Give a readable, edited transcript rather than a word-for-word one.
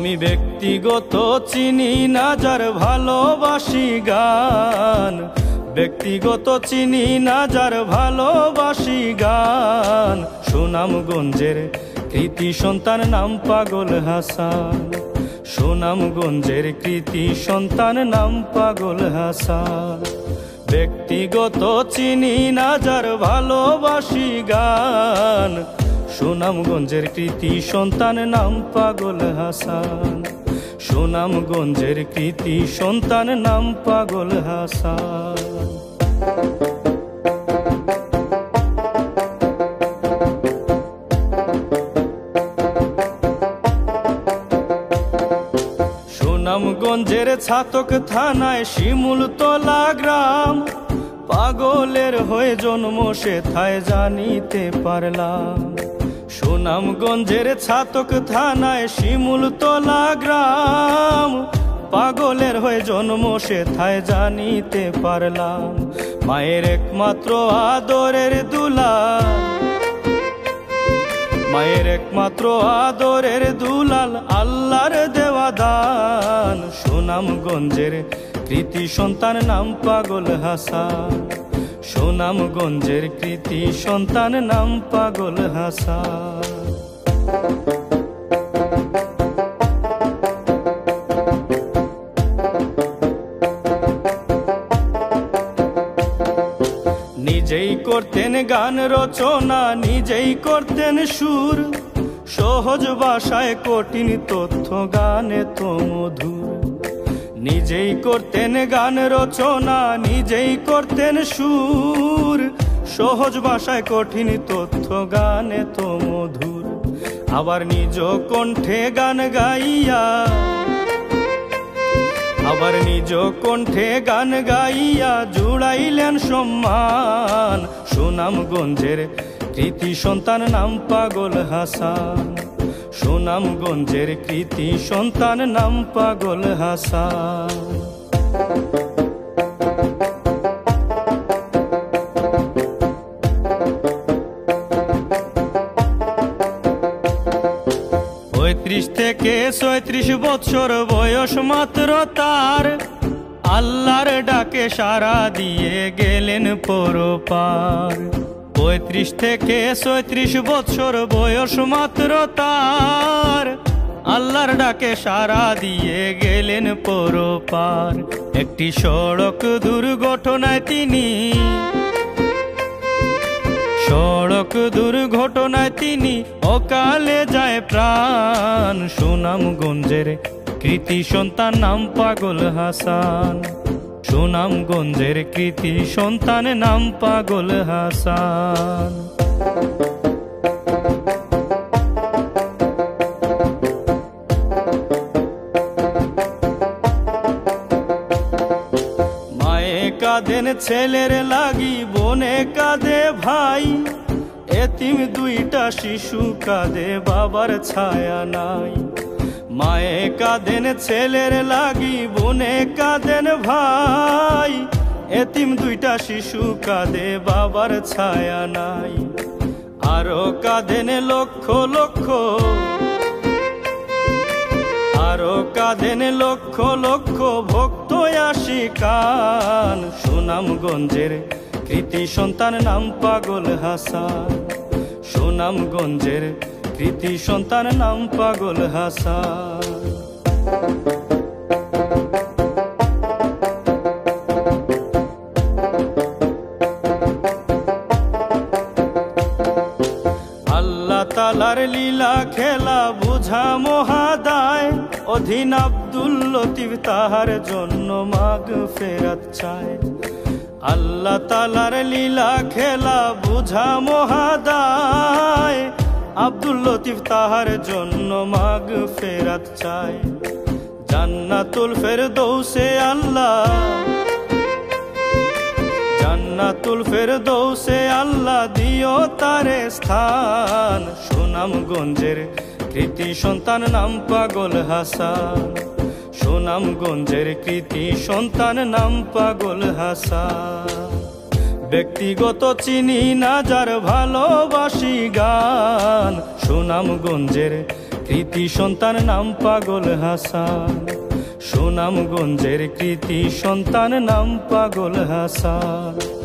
আমি ব্যক্তিগত চিনি না যার ভালোবাসি গান, ব্যক্তিগত চিনি না যার ভালোবাসি গান। সুনামগঞ্জের কৃতি সন্তান নাম পাগল হাসান, সুনামগঞ্জের কৃতি সন্তান নাম পাগল হাসান। ব্যক্তিগত চিনি না যার ভালোবাসি গান, সুনামগঞ্জের কৃতি সন্তান নাম পাগল হাসান, সুনামগঞ্জের কৃতি সন্তান নাম পাগল হাসান। সুনামগঞ্জের ছাতক থানায় শিমুলতলা গ্রাম, পাগলের হয়ে জন্ম সেথায় জানিতে পারলাম। সুনামগঞ্জের ছাতক থানায় শিমুলতলা গ্রাম, পাগলের হয়ে জন্ম সেথায় জানিতে পারলাম। মায়ের একমাত্র আদরের দুলাল, মায়ের একমাত্র আদরের দুলাল, আল্লাহর দেওয়া দান। সুনামগঞ্জের কৃতি সন্তান নাম পাগল হাসান, সুনামগঞ্জের কৃতি সন্তান নাম পাগল হাসান। নিজেই করতেন গান রচনা, নিজেই করতেন সুর, সহজ ভাষায় কঠিন তথ্য গানে তো মধুর। নিজেই করতেন গান রচনা, নিজেই করতেন সুর, সহজ ভাষায় কঠিন তথ্য গানে তো মধুর। আবার নিজ কণ্ঠে গান গাইয়া, আবার নিজ কণ্ঠে গান গাইয়া জুড়াইলেন সম্মান। সুনামগঞ্জের কৃতি সন্তান নাম পাগল হাসান, সুনামগঞ্জের কৃতি সন্তান নাম পাগল হাসান। 35 থেকে 36 বছর বয়স মাত্র তার, আল্লাহর ডাকে সাড়া দিয়ে গেলেন পরপার। 35 থেকে 36 বছর বয়স মাত্র তার, আল্লাহর ডাকে সাড়া দিয়ে গেলেন পরপার। একটি সড়ক দুর্ঘটনায় তিনি, সড়ক দুর্ঘটনায় তিনি অকালে যায় প্রাণ। সুনামগঞ্জের কৃতি সন্তান নাম পাগল হাসান, সুনামগঞ্জের কৃতি সন্তান নাম পাগল হাসান। মায়ে কাঁদেন ছেলের লাগি, বোনে কাঁদে ভাই, এতিম দুইটা শিশু কাঁদে বাবার ছায়া নাই। মায়ে কাঁদেন ছেলের লাগি, বোনে কাঁদেন ভাই, এতিম দুইটা শিশু কাঁদে বাবার ছায়া নাই। আরো কাঁদেন লক্ষ লক্ষ, আরো কাঁদেন লক্ষ লক্ষ ভক্ত আশিকান। সুনামগঞ্জের কৃতি সন্তান নাম পাগল হাসান, সুনামগঞ্জের কৃতি সন্তান নাম পাগল হাসান। আল্লাহ তাআলার লীলা খেলা বুঝা মহাদায়, অধীন আব্দুল লতিফ তাহার জন্য মাগফিরাত চায়। আল্লাহ তাআলার লীলা খেলা বুঝা মহাদায়, আব্দুল লতিফ তাহার জন্য মাগফিরাত চায়। জান্নাতুল ফেরদৌসে আল্লাহ, জান্নাতুল ফেরদৌসে আল্লাহ দিও তারে স্থান। সুনামগঞ্জের কৃতি সন্তান নাম পাগল হাসান, সুনামগঞ্জের কৃতি সন্তান নাম পাগল হাসান। ব্যক্তিগত চিনি না যার ভালোবাসি গান, সুনামগঞ্জের কৃতি সন্তান নাম পাগল হাসান, সুনামগঞ্জের কৃতি সন্তান নাম পাগল হাসান।